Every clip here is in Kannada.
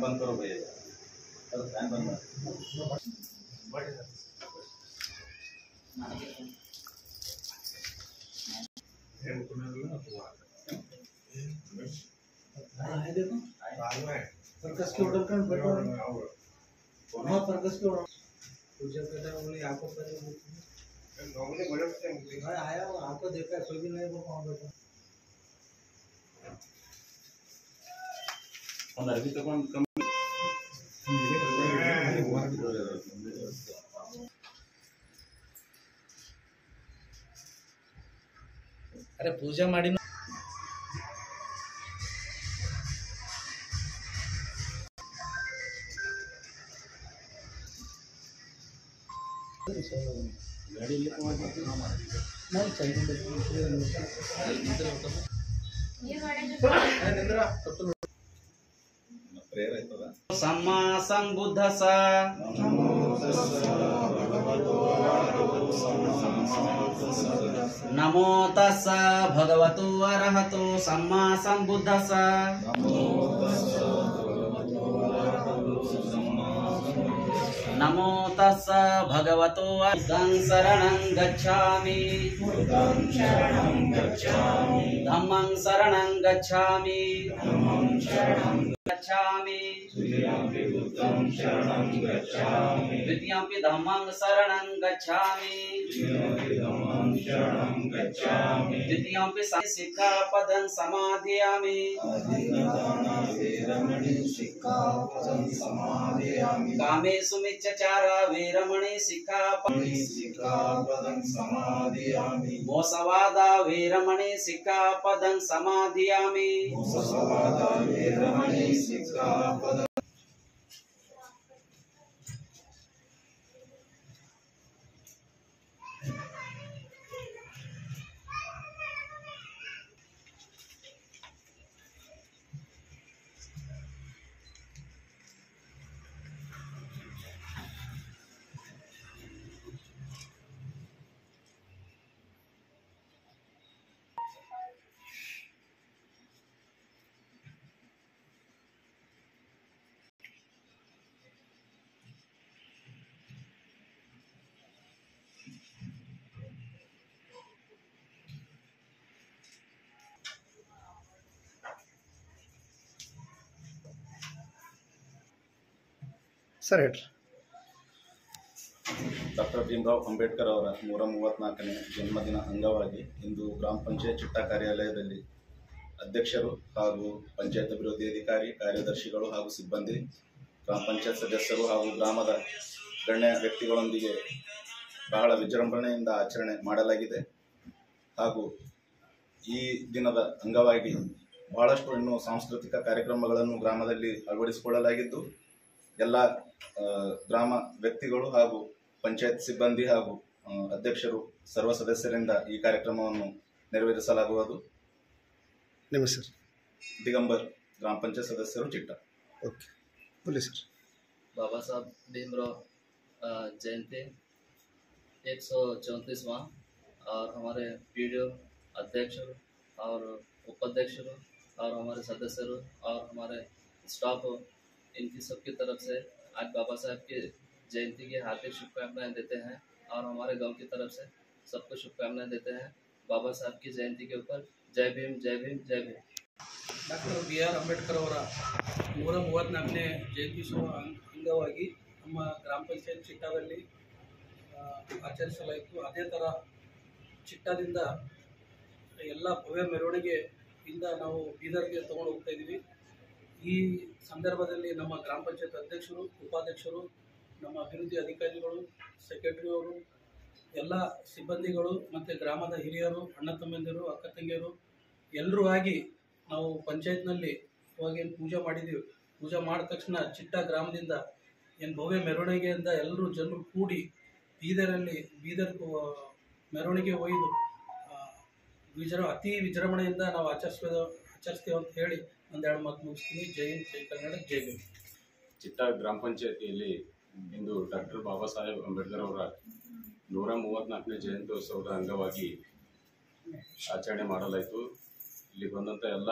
बंद करो भैया, फैन बंद देखो सर्कस के ऑर्डर कर बैठो वहां सर्कस के ऑर्डर पूजा करता है उन्हें आंखों पर नॉर्मली बड़े से भाई आया वो आंखों देखा कोई भी नहीं वो कहां बैठा अंदर भी तो कम अरे पूजा ಮಾಡಿ गाड़ी ले नहीं चाहिए प्रेयर ಆಯ್ತದ सम्मा संबुद्धस्स नमो तस्स भगवतो अरहतो सम्मा संबुद्धस्स नमो तस्स भगवतो बुद्धं शरणं गच्छामि धम्मं शरणं गच्छामि द्वितीयंपि धम्मं शरणं गच्छामि द्वितीयंपि सिक्खापदं समादयामि कामेषु मिच्छाचारा वीरमणि सिक्खापदं समादयामि मोसवादा वीरमणि सिक्खापदं समादयामि ಸರ್ ಹೇಳಿ ಡಾಕ್ಟರ್ ಭೀಮರಾವ್ ಅಂಬೇಡ್ಕರ್ ಅವರ 134ನೇ ಜನ್ಮದಿನ ಅಂಗವಾಗಿ ಇಂದು ಗ್ರಾಮ ಪಂಚಾಯತ್ ಚಿಟ್ಟ ಕಾರ್ಯಾಲಯದಲ್ಲಿ ಅಧ್ಯಕ್ಷರು ಹಾಗೂ ಪಂಚಾಯತ್ ಅಭಿವೃದ್ಧಿ ಅಧಿಕಾರಿ, ಕಾರ್ಯದರ್ಶಿಗಳು ಹಾಗೂ ಸಿಬ್ಬಂದಿ, ಗ್ರಾಮ ಪಂಚಾಯತ್ ಸದಸ್ಯರು ಹಾಗೂ ಗ್ರಾಮದ ಗಣ್ಯ ವ್ಯಕ್ತಿಗಳೊಂದಿಗೆ ಬಹಳ ವಿಜೃಂಭಣೆಯಿಂದ ಆಚರಣೆ ಮಾಡಲಾಗಿದೆ. ಹಾಗೂ ಈ ದಿನದ ಅಂಗವಾಗಿ ಬಹಳಷ್ಟು ಇನ್ನೂ ಸಾಂಸ್ಕೃತಿಕ ಕಾರ್ಯಕ್ರಮಗಳನ್ನು ಗ್ರಾಮದಲ್ಲಿ ಅಳವಡಿಸಿಕೊಳ್ಳಲಾಗಿದ್ದು, ಎಲ್ಲ ಗ್ರಾಮ ವ್ಯಕ್ತಿಗಳು ಹಾಗೂ ಪಂಚಾಯತ್ ಸಿಬ್ಬಂದಿ ಹಾಗೂ ಅಧ್ಯಕ್ಷರು ಸರ್ವ ಸದಸ್ಯರಿಂದ ಈ ಕಾರ್ಯಕ್ರಮವನ್ನು ನೆರವೇರಿಸಲಾಗುವುದು. ನಿಮ್ಮ ಸರ್ ದಿಗಂಬರ್, ಗ್ರಾಮ ಪಂಚಾಯತ್ ಸದಸ್ಯರು, ಚಿಟ್ಟ. ओके बोलिए सर। बाबा साहब भीमराव जयंती 134वां और हमारे पीडीओ, अध्यक्ष और उपाध्यक्ष और हमारे सदस्य और हमारे स्टाफ, इनकी सबकी तरफ से आज बाबा साहब की जयंती की हार्दिक शुभकामनाएं देते हैं और हमारे गांव की तरफ से सबको शुभकामनाएं देते हैं। बाबा साहब की जयंती के ऊपर जय भीम, जय भीम, जय भीम। ಡಾಕ್ಟರ್ BR ಅಂಬೇಡ್ಕರ್ ಅವರ 134ನೇ ಜಯಂತ್ಯುತ್ಸವ ಅಂಗವಾಗಿ ನಮ್ಮ ಗ್ರಾಮ ಪಂಚಾಯತ್ ಚಿಟ್ಟಾದಲ್ಲಿ ಆಚರಿಸಲಾಯಿತು. ಅದೇ ಥರ ಚಿಟ್ಟಾದಿಂದ ಎಲ್ಲ ಭವ್ಯ ಮೆರವಣಿಗೆಯಿಂದ ನಾವು ಬೀದರ್ಗೆ ತೊಗೊಂಡು ಹೋಗ್ತಾ ಇದ್ದೀವಿ. ಈ ಸಂದರ್ಭದಲ್ಲಿ ನಮ್ಮ ಗ್ರಾಮ ಪಂಚಾಯತ್ ಅಧ್ಯಕ್ಷರು, ಉಪಾಧ್ಯಕ್ಷರು, ನಮ್ಮ ಅಭಿವೃದ್ಧಿ ಅಧಿಕಾರಿಗಳು, ಸೆಕ್ರೆಟರಿಯವರು, ಎಲ್ಲ ಸಿಬ್ಬಂದಿಗಳು ಮತ್ತು ಗ್ರಾಮದ ಹಿರಿಯರು, ಅಣ್ಣ ತಮ್ಮಂದಿರು, ಅಕ್ಕ ತಂಗಿಯರು ಎಲ್ಲರೂ ಆಗಿ ನಾವು ಪಂಚಾಯತ್ನಲ್ಲಿ ಇವಾಗೇನು ಪೂಜೆ ಮಾಡಿದ್ದೀವಿ, ಪೂಜೆ ಮಾಡಿದ ತಕ್ಷಣ ಚಿಟ್ಟ ಗ್ರಾಮದಿಂದ ಏನು ಭವ್ಯ ಮೆರವಣಿಗೆಯಿಂದ ಎಲ್ಲರೂ ಜನರು ಕೂಡಿ ಬೀದರ್ ಮೆರವಣಿಗೆ ಒಯ್ದು ಅತಿ ವಿಜೃಂಭಣೆಯಿಂದ ನಾವು ಆಚರಿಸ್ತೇವೆ ಅಂತ ಹೇಳಿ ಒಂದೆರಡು ಮಾತು ಮುಗಿಸ್ತೀನಿ. ಜೈ ಹಿಂದ್, ಜೈ ಕರ್ನಾಟಕ, ಜೈ ಭೀಮ್. ಚಿಟ್ಟ ಗ್ರಾಮ ಪಂಚಾಯತಿಯಲ್ಲಿ ಇಂದು ಡಾಕ್ಟರ್ ಬಾಬಾ ಸಾಹೇಬ್ ಅಂಬೇಡ್ಕರ್ ಅವರ 134ನೇ ಜಯಂತ್ಯೋತ್ಸವದ ಅಂಗವಾಗಿ ಆಚರಣೆ ಮಾಡಲಾಯಿತು. ಇಲ್ಲಿ ಬಂದಂಥ ಎಲ್ಲ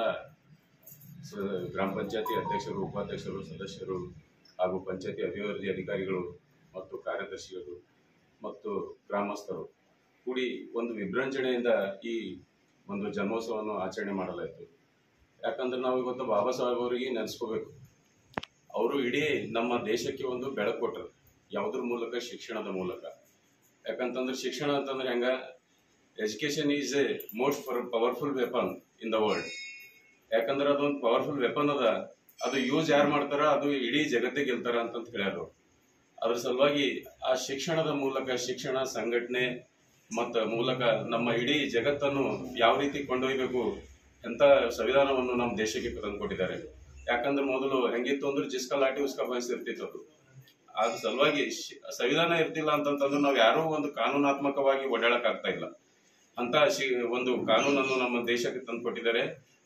ಗ್ರಾಮ ಪಂಚಾಯತಿ ಅಧ್ಯಕ್ಷರು, ಉಪಾಧ್ಯಕ್ಷರು, ಸದಸ್ಯರು ಹಾಗೂ ಪಂಚಾಯತಿ ಅಭಿವೃದ್ಧಿ ಅಧಿಕಾರಿಗಳು ಮತ್ತು ಕಾರ್ಯದರ್ಶಿಗಳು ಮತ್ತು ಗ್ರಾಮಸ್ಥರು ಕೂಡಿ ಒಂದು ವಿಜೃಂಭಣೆಯಿಂದ ಈ ಒಂದು ಜನ್ಮೋತ್ಸವವನ್ನು ಆಚರಣೆ ಮಾಡಲಾಯಿತು. ಯಾಕಂದ್ರೆ ನಾವು ಇವತ್ತು ಬಾಬಾ ಸಾಹೇಬ್ ಅವರಿಗೆ ನೆನೆಸ್ಕೋಬೇಕು. ಅವರು ಇಡೀ ನಮ್ಮ ದೇಶಕ್ಕೆ ಒಂದು ಬೆಳಕು ಕೊಟ್ಟರು. ಯಾವುದ್ರ ಮೂಲಕ? ಶಿಕ್ಷಣದ ಮೂಲಕ. ಯಾಕಂತಂದ್ರೆ ಶಿಕ್ಷಣ ಅಂತಂದ್ರೆ ಹೆಂಗ, education is A most powerful weapon in the world. ಯಾಕಂದ್ರೆ ಅದೊಂದು ಪವರ್ಫುಲ್ ವೆಪನ್ ಅದ. ಅದು ಯೂಸ್ ಯಾರು ಮಾಡ್ತಾರ ಅದು ಇಡೀ ಜಗತ್ತಿಗೆ ಗೆಲ್ತಾರ ಅಂತ ಹೇಳ್ಯಾರು. ಅದ್ರ ಸಲುವಾಗಿ ಆ ಶಿಕ್ಷಣದ ಮೂಲಕ, ಶಿಕ್ಷಣ ಸಂಘಟನೆ ಮತ್ತು ಮೂಲಕ ನಮ್ಮ ಇಡೀ ಜಗತ್ತನ್ನು ಯಾವ ರೀತಿ ಕೊಂಡೊಯ್ಬೇಕು ಅಂತ ಸಂವಿಧಾನವನ್ನು ನಮ್ಮ ದೇಶಕ್ಕೆ ತಂದುಕೊಟ್ಟಿದ್ದಾರೆ. ಯಾಕಂದ್ರೆ ಮೊದಲು ಹೆಂಗಿತ್ತು ಅಂದ್ರೆ ಜಿಸ್ಕಾ ಲಾಠಿ ಉಸ್ಕಾ ಭೈಂಸ್ ಇರ್ತಿತ್ತು. ಅದು ಅದ್ರ ಸಲುವಾಗಿ ಸಂವಿಧಾನ ಇರ್ತಿಲ್ಲ ಅಂತಂತಂದ್ರೆ ನಾವು ಯಾರೂ ಒಂದು ಕಾನೂನಾತ್ಮಕವಾಗಿ ಓಡಾಡಕ್ ಆಗ್ತಾ ಇಲ್ಲ. ಅಂತ ಒಂದು ಕಾನೂನನ್ನು ನಮ್ಮ ದೇಶಕ್ಕೆ ತಂದುಕೊಟ್ಟಿದ್ದಾರೆ.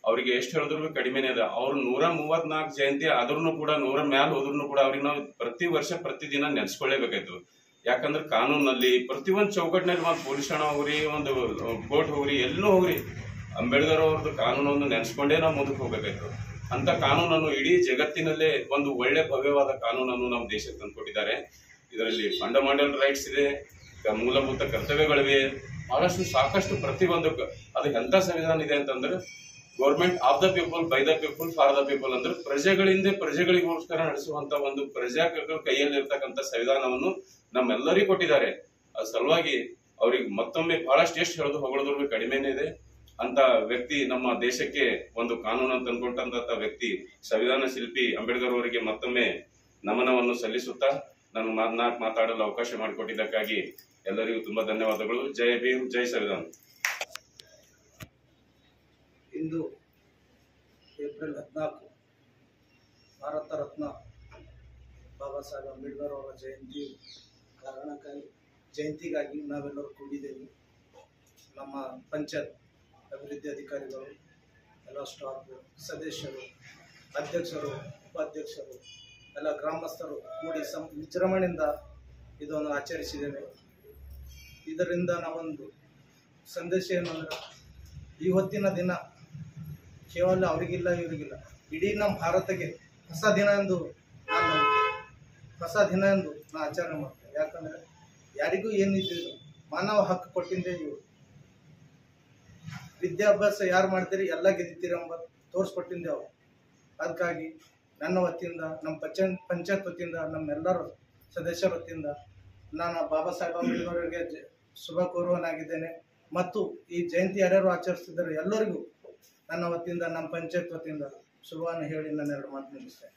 ಅವರಿಗೆ ಎಷ್ಟು ಹೇಳಿದ್ರು ಕಡಿಮೆನೇ ಅದ. ಅವ್ರು 134 ಜಯಂತಿ ಆದ್ರೂ ಕೂಡ 100 ಮ್ಯಾಲ ಹೋದ್ರೂ ಕೂಡ ಅವ್ರಿಗೆ ನಾವು ಪ್ರತಿ ವರ್ಷ ಪ್ರತಿದಿನ ನೆನೆಸ್ಕೊಳ್ಳೇಬೇಕಾಯ್ತು. ಯಾಕಂದ್ರೆ ಕಾನೂನಲ್ಲಿ ಪ್ರತಿಯೊಂದು ಚೌಕಟ್ಟಿನಲ್ಲಿ ಒಂದು ಪೊಲೀಸ್ ಠಾಣೆ ಹೋಗ್ರಿ, ಒಂದು ಕೋರ್ಟ್ ಹೋಗ್ರಿ, ಎಲ್ಲೂ ಹೋಗ್ರಿ, ಅಂಬೇಡ್ಕರ್ ಅವ್ರದ್ದು ಕಾನೂನನ್ನು ನೆನೆಸ್ಕೊಂಡೇ ನಾವು ಮುಂದಕ್ಕೆ ಹೋಗ್ಬೇಕಾಯ್ತು. ಅಂತ ಕಾನೂನನ್ನು ಇಡೀ ಜಗತ್ತಿನಲ್ಲೇ ಒಂದು ಒಳ್ಳೆ ಭವ್ಯವಾದ ಕಾನೂನನ್ನು ನಮ್ಮ ದೇಶಕ್ಕೆ ತಂದುಕೊಟ್ಟಿದ್ದಾರೆ. ಇದರಲ್ಲಿ ಫಂಡಮೆಂಟಲ್ ರೈಟ್ಸ್ ಇದೆ, ಮೂಲಭೂತ ಕರ್ತವ್ಯಗಳಿವೆ, ಬಹಳಷ್ಟು ಸಾಕಷ್ಟು ಪ್ರತಿಯೊಂದಕ್ಕೆ. ಅದು ಎಂಥ ಸಂವಿಧಾನ ಇದೆ ಅಂತಂದ್ರೆ government of the people, by the people, for the people. ಅಂದ್ರೆ ಪ್ರಜೆಗಳಿಂದ ಪ್ರಜೆಗಳಿಗೋಸ್ಕರ ನಡೆಸುವಂತ ಒಂದು ಪ್ರಜೆಗಳ ಕೈಯಲ್ಲಿರ್ತಕ್ಕಂಥ ಸಂವಿಧಾನವನ್ನು ನಮ್ಮೆಲ್ಲರಿಗೂ ಕೊಟ್ಟಿದ್ದಾರೆ. ಅದ್ರ ಸಲುವಾಗಿ ಅವ್ರಿಗೆ ಮತ್ತೊಮ್ಮೆ ಬಹಳಷ್ಟು ಎಷ್ಟು ಹೇಳೋದು ಹೊಗಳಿದ್ರು ಕಡಿಮೆನೇ ಇದೆ. ಅಂತ ವ್ಯಕ್ತಿ ನಮ್ಮ ದೇಶಕ್ಕೆ ಒಂದು ಕಾನೂನನ್ನು ತಂದುಕೊಟ್ಟಂತ ವ್ಯಕ್ತಿ ಸಂವಿಧಾನ ಶಿಲ್ಪಿ ಅಂಬೇಡ್ಕರ್ ಅವರಿಗೆ ಮತ್ತೊಮ್ಮೆ ನಮನವನ್ನು ಸಲ್ಲಿಸುತ್ತಾ ನಾನು ಮಾತಾಡಲು ಅವಕಾಶ ಮಾಡಿಕೊಟ್ಟಿದ್ದಕ್ಕಾಗಿ ಎಲ್ಲರಿಗೂ ತುಂಬಾ ಧನ್ಯವಾದಗಳು. ಜೈ ಭೀಮ್, ಜೈ ಸಂವಿಧಾನ. ಇಂದು ಏಪ್ರಿಲ್ 14 ಭಾರತ ರತ್ನ ಬಾಬಾ ಸಾಹೇಬ್ ಅಂಬೇಡ್ಕರ್ ಅವರ ಜಯಂತಿಗಾಗಿ ನಾವೆಲ್ಲರೂ ಕೂಡಿದ್ದೇವೆ. ನಮ್ಮ ಪಂಚಾಯತ್ ಅಭಿವೃದ್ಧಿ ಅಧಿಕಾರಿಗಳು, ಎಲ್ಲ ಸ್ಟಾಫ್, ಸದಸ್ಯರು, ಅಧ್ಯಕ್ಷರು, ಉಪಾಧ್ಯಕ್ಷರು, ಎಲ್ಲ ಗ್ರಾಮಸ್ಥರು ಕೂಡಿ ವಿಜೃಂಭಣೆಯಿಂದ ಇದನ್ನು ಆಚರಿಸಿದ್ದೇವೆ. ಇದರಿಂದ ನಾವೊಂದು ಸಂದೇಶ ಏನಂದ್ರೆ, ಇವತ್ತಿನ ದಿನ ಕೇವಲ ಅವರಿಗಿಲ್ಲ ಇವರಿಗಿಲ್ಲ, ಇಡೀ ನಮ್ಮ ಭಾರತಕ್ಕೆ ಹೊಸ ದಿನ ಎಂದು ನಾನು ಆಚರಣೆ ಮಾಡ್ತೇನೆ. ಯಾಕಂದರೆ ಯಾರಿಗೂ ಏನಿದ್ದಿಲ್ಲ, ಮಾನವ ಹಕ್ಕು ಕೊಟ್ಟಿದ್ದೇ ಇವರು. ವಿದ್ಯಾಭ್ಯಾಸ ಯಾರು ಮಾಡ್ತೀರಿ ಎಲ್ಲ ಗೆದ್ದಿತೀರಿ ಎಂಬ ತೋರಿಸ್ಕೊಟ್ಟಿದ್ದೆ ಅವರು. ಅದಕ್ಕಾಗಿ ನನ್ನ ವತಿಯಿಂದ, ನಮ್ಮ ಪಂಚಾಯತ್ ವತಿಯಿಂದ, ನಮ್ಮೆಲ್ಲರ ಸದಸ್ಯರ ವತಿಯಿಂದ ನಾನು ಬಾಬಾ ಸಾಹೇಬ್ ಅಂಬೇಡ್ಕರ್ ಅವರಿಗೆ ಶುಭ ಕೋರುವನಾಗಿದ್ದೇನೆ. ಮತ್ತು ಈ ಜಯಂತಿ ಯಾರ್ಯಾರು ಆಚರಿಸ್ತಿದ್ದಾರೆ ಎಲ್ಲರಿಗೂ ನನ್ನ ವತಿಯಿಂದ, ನಮ್ಮ ಪಂಚಾಯತ್ ವತಿಯಿಂದ ಶುಭವನ್ನು ಹೇಳಿ ನಾನು 2 ಮಾತು ಮುಗಿಸ್ತೇನೆ.